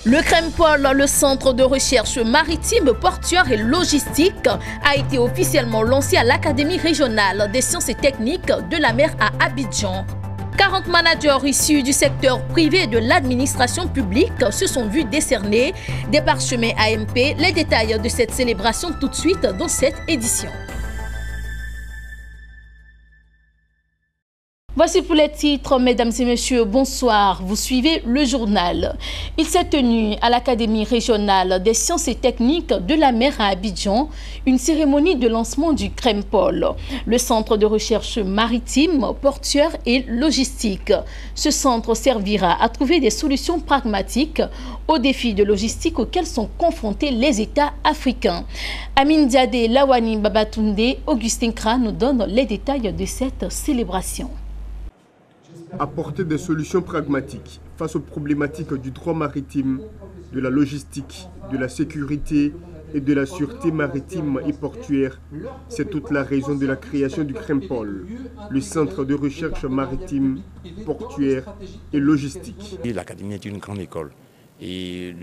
Le CREMPOL, le Centre de recherche maritime, portuaire et logistique, a été officiellement lancé à l'Académie régionale des sciences et techniques de la mer à Abidjan. 40 managers issus du secteur privé et de l'administration publique se sont vus décerner des parchemins AMP. Les détails de cette célébration tout de suite dans cette édition. Voici pour les titres, mesdames et messieurs, bonsoir. Vous suivez le journal. Il s'est tenu à l'Académie régionale des sciences et techniques de la mer à Abidjan une cérémonie de lancement du CREMPOL, le Centre de recherche maritime, portuaire et logistique. Ce centre servira à trouver des solutions pragmatiques aux défis de logistique auxquels sont confrontés les États africains. Amine Diadé, Lawani Babatunde, Augustin Kra nous donnent les détails de cette célébration. Apporter des solutions pragmatiques face aux problématiques du droit maritime, de la logistique, de la sécurité et de la sûreté maritime et portuaire, c'est toute la raison de la création du CREMPOL, le Centre de recherche maritime, portuaire et logistique. L'Académie est une grande école et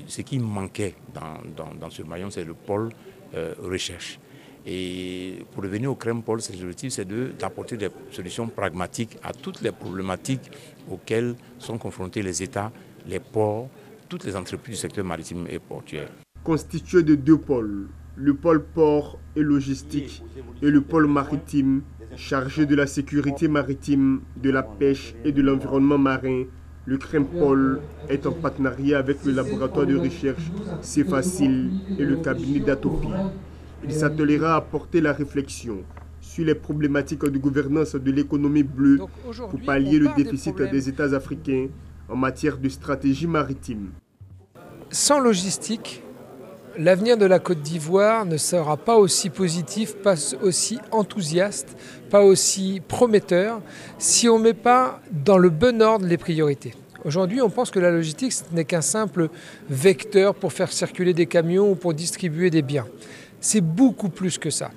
ce qui manquait dans ce maillon, c'est le pôle recherche. Et pour revenir au CREMPOL, l'objectif c'est d'apporter des solutions pragmatiques à toutes les problématiques auxquelles sont confrontés les États, les ports, toutes les entreprises du secteur maritime et portuaire. Constitué de deux pôles, le pôle port et logistique et le pôle maritime, chargé de la sécurité maritime, de la pêche et de l'environnement marin, le CREMPOL est en partenariat avec le laboratoire de recherche CFACIL et le cabinet d'Atopie. Il s'attellera à porter la réflexion sur les problématiques de gouvernance de l'économie bleue pour pallier le déficit des États africains en matière de stratégie maritime. Sans logistique, l'avenir de la Côte d'Ivoire ne sera pas aussi positif, pas aussi enthousiaste, pas aussi prometteur si on ne met pas dans le bon ordre les priorités. Aujourd'hui, on pense que la logistique n'est qu'un simple vecteur pour faire circuler des camions ou pour distribuer des biens. C'est beaucoup plus que ça.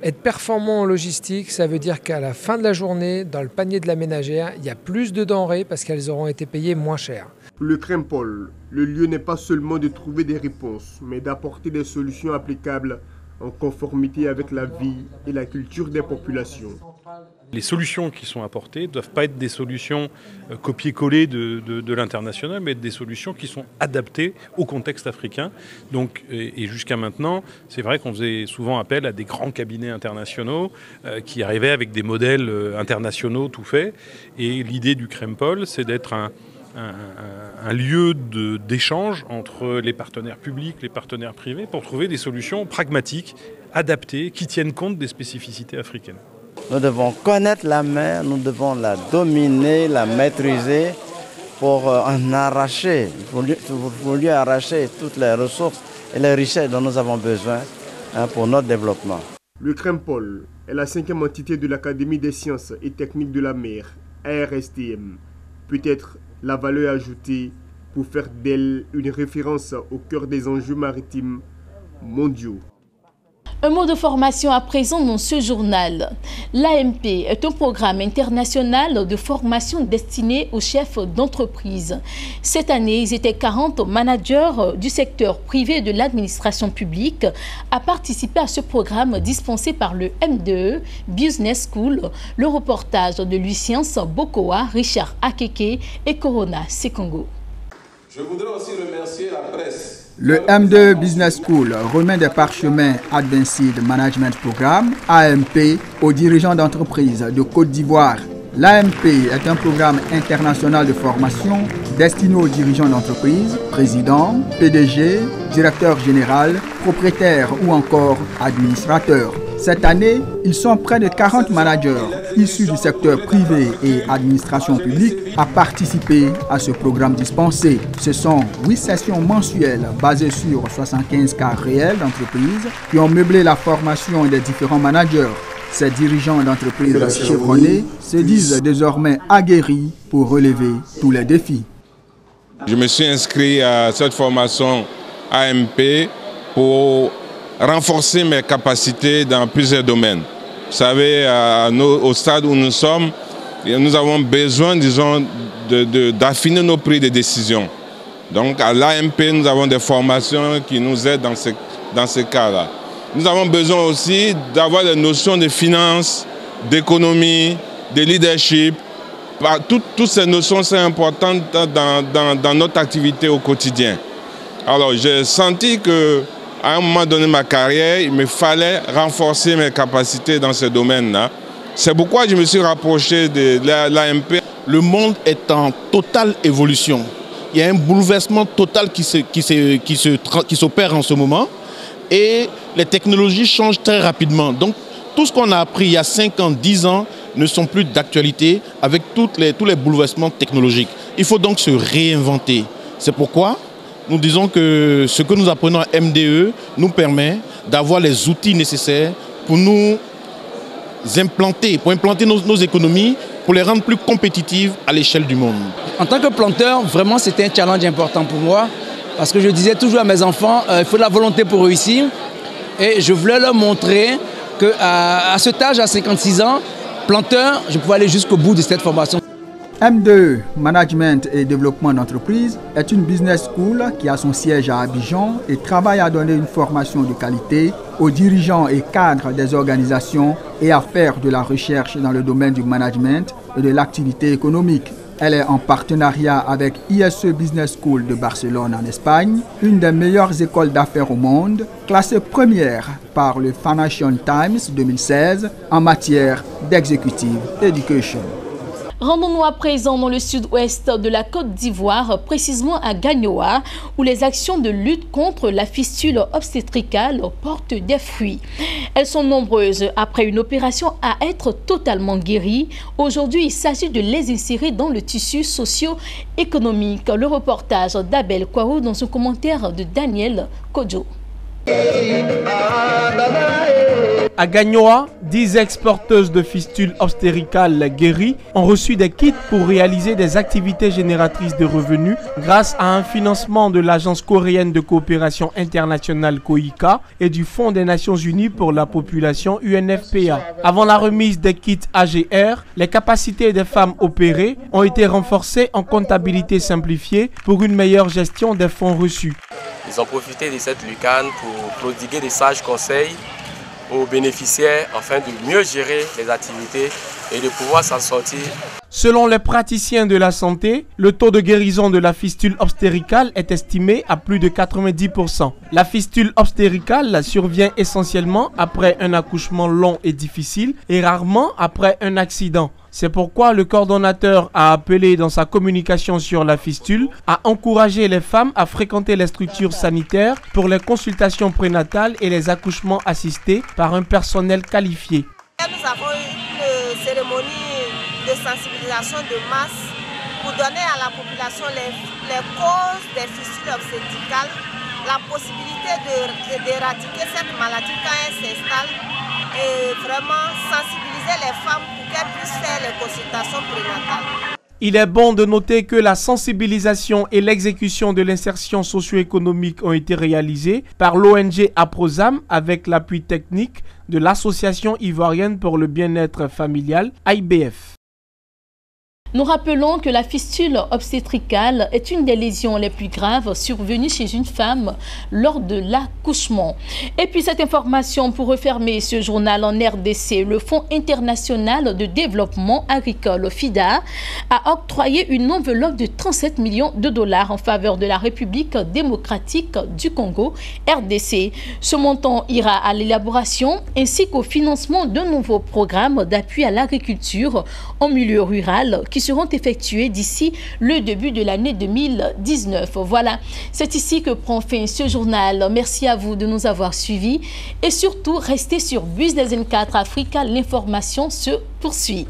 Être performant en logistique, ça veut dire qu'à la fin de la journée, dans le panier de la ménagère, il y a plus de denrées parce qu'elles auront été payées moins cher. Pour le CREMPOL, le lieu n'est pas seulement de trouver des réponses, mais d'apporter des solutions applicables en conformité avec la vie et la culture des populations. Les solutions qui sont apportées ne doivent pas être des solutions copier-coller de l'international, mais être des solutions qui sont adaptées au contexte africain. Donc, et jusqu'à maintenant, c'est vrai qu'on faisait souvent appel à des grands cabinets internationaux qui arrivaient avec des modèles internationaux tout faits. Et l'idée du CREMPOL, c'est d'être un lieu d'échange entre les partenaires publics, les partenaires privés, pour trouver des solutions pragmatiques, adaptées, qui tiennent compte des spécificités africaines. Nous devons connaître la mer, nous devons la dominer, la maîtriser pour en arracher, pour lui arracher toutes les ressources et les richesses dont nous avons besoin pour notre développement. Le CREMPOL est la 5e entité de l'Académie des sciences et techniques de la mer, ARSTM. Peut-être la valeur ajoutée pour faire d'elle une référence au cœur des enjeux maritimes mondiaux. Un mot de formation à présent dans ce journal. L'AMP est un programme international de formation destiné aux chefs d'entreprise. Cette année, ils étaient 40 managers du secteur privé et de l'administration publique à participer à ce programme dispensé par le M2E Business School. Le reportage de Lucien Bokoa, Richard Akeke et Corona Sekongo. Je voudrais aussi remercier la presse. Le M2 Business School remet des parchemins Advanced Management Programme, AMP, aux dirigeants d'entreprises de Côte d'Ivoire. L'AMP est un programme international de formation destiné aux dirigeants d'entreprises, présidents, PDG, directeurs généraux, propriétaires ou encore administrateurs. Cette année, ils sont près de 40 managers issus du secteur privé et administration publique à participer à ce programme dispensé. Ce sont 8 sessions mensuelles basées sur 75 cas réels d'entreprises qui ont meublé la formation des différents managers. Ces dirigeants d'entreprises chevronnées se disent désormais aguerris pour relever tous les défis. Je me suis inscrit à cette formation AMP pour renforcer mes capacités dans plusieurs domaines. Vous savez, au stade où nous sommes, nous avons besoin, disons, d'affiner nos prises de décision. Donc à l'AMP, nous avons des formations qui nous aident dans ce cas-là. Nous avons besoin aussi d'avoir des notions de finance, d'économie, de leadership. Toutes ces notions sont importantes dans notre activité au quotidien. Alors j'ai senti qu'à un moment donné de ma carrière, il me fallait renforcer mes capacités dans ce domaine-là. C'est pourquoi je me suis rapproché de l'AMP. Le monde est en totale évolution. Il y a un bouleversement total qui s'opère en ce moment. Et les technologies changent très rapidement. Donc, tout ce qu'on a appris il y a 5 ans, 10 ans, ne sont plus d'actualité avec tous les bouleversements technologiques. Il faut donc se réinventer. C'est pourquoi nous disons que ce que nous apprenons à MDE nous permet d'avoir les outils nécessaires pour nous implanter, pour implanter nos économies, pour les rendre plus compétitives à l'échelle du monde. En tant que planteur, vraiment c'était un challenge important pour moi. Parce que je disais toujours à mes enfants, il faut de la volonté pour réussir. Et je voulais leur montrer qu'à cet âge, à 56 ans, planteur, je pouvais aller jusqu'au bout de cette formation. M2E, Management et Développement d'entreprise, est une business school qui a son siège à Abidjan et travaille à donner une formation de qualité aux dirigeants et cadres des organisations et à faire de la recherche dans le domaine du management et de l'activité économique. Elle est en partenariat avec ISE Business School de Barcelone en Espagne, une des meilleures écoles d'affaires au monde, classée première par le Financial Times 2016 en matière d'executive education. Rendons-nous à présent dans le sud-ouest de la Côte d'Ivoire, précisément à Gagnoa, où les actions de lutte contre la fistule obstétricale portent des fruits. Elles sont nombreuses après une opération à être totalement guéries. Aujourd'hui, il s'agit de les insérer dans le tissu socio-économique. Le reportage d'Abel Kouarou dans un commentaire de Daniel Kodjo. À Gagnoa, 10 ex-porteuses de fistules obstéricales guéries ont reçu des kits pour réaliser des activités génératrices de revenus grâce à un financement de l'Agence coréenne de coopération internationale COICA et du Fonds des Nations Unies pour la population UNFPA. Avant la remise des kits AGR, les capacités des femmes opérées ont été renforcées en comptabilité simplifiée pour une meilleure gestion des fonds reçus. Ils ont profité de cette lucane pour prodiguer des sages conseils aux bénéficiaires afin de mieux gérer les activités et de pouvoir s'en sortir. Selon les praticiens de la santé, le taux de guérison de la fistule obstéricale est estimé à plus de 90%. La fistule obstéricale survient essentiellement après un accouchement long et difficile et rarement après un accident. C'est pourquoi le coordonnateur a appelé dans sa communication sur la fistule à encourager les femmes à fréquenter les structures sanitaires pour les consultations prénatales et les accouchements assistés par un personnel qualifié. Nous avons une cérémonie de sensibilisation de masse pour donner à la population les causes des fistules obstétricales, la possibilité d'éradiquer cette maladie quand elle s'installe et vraiment sensibiliser les femmes pour qu'elles puissent faire les consultations prénatales. Il est bon de noter que la sensibilisation et l'exécution de l'insertion socio-économique ont été réalisées par l'ONG Aprosam avec l'appui technique de l'Association ivoirienne pour le bien-être familial, AIBF. Nous rappelons que la fistule obstétricale est une des lésions les plus graves survenues chez une femme lors de l'accouchement. Et puis cette information pour refermer ce journal en RDC, le Fonds international de développement agricole, FIDA, a octroyé une enveloppe de 37 millions de dollars en faveur de la République démocratique du Congo, RDC. Ce montant ira à l'élaboration ainsi qu'au financement de nouveaux programmes d'appui à l'agriculture en milieu rural qui seront effectués d'ici le début de l'année 2019. Voilà, c'est ici que prend fin ce journal. Merci à vous de nous avoir suivis et surtout restez sur Business N4 Africa, l'information se poursuit.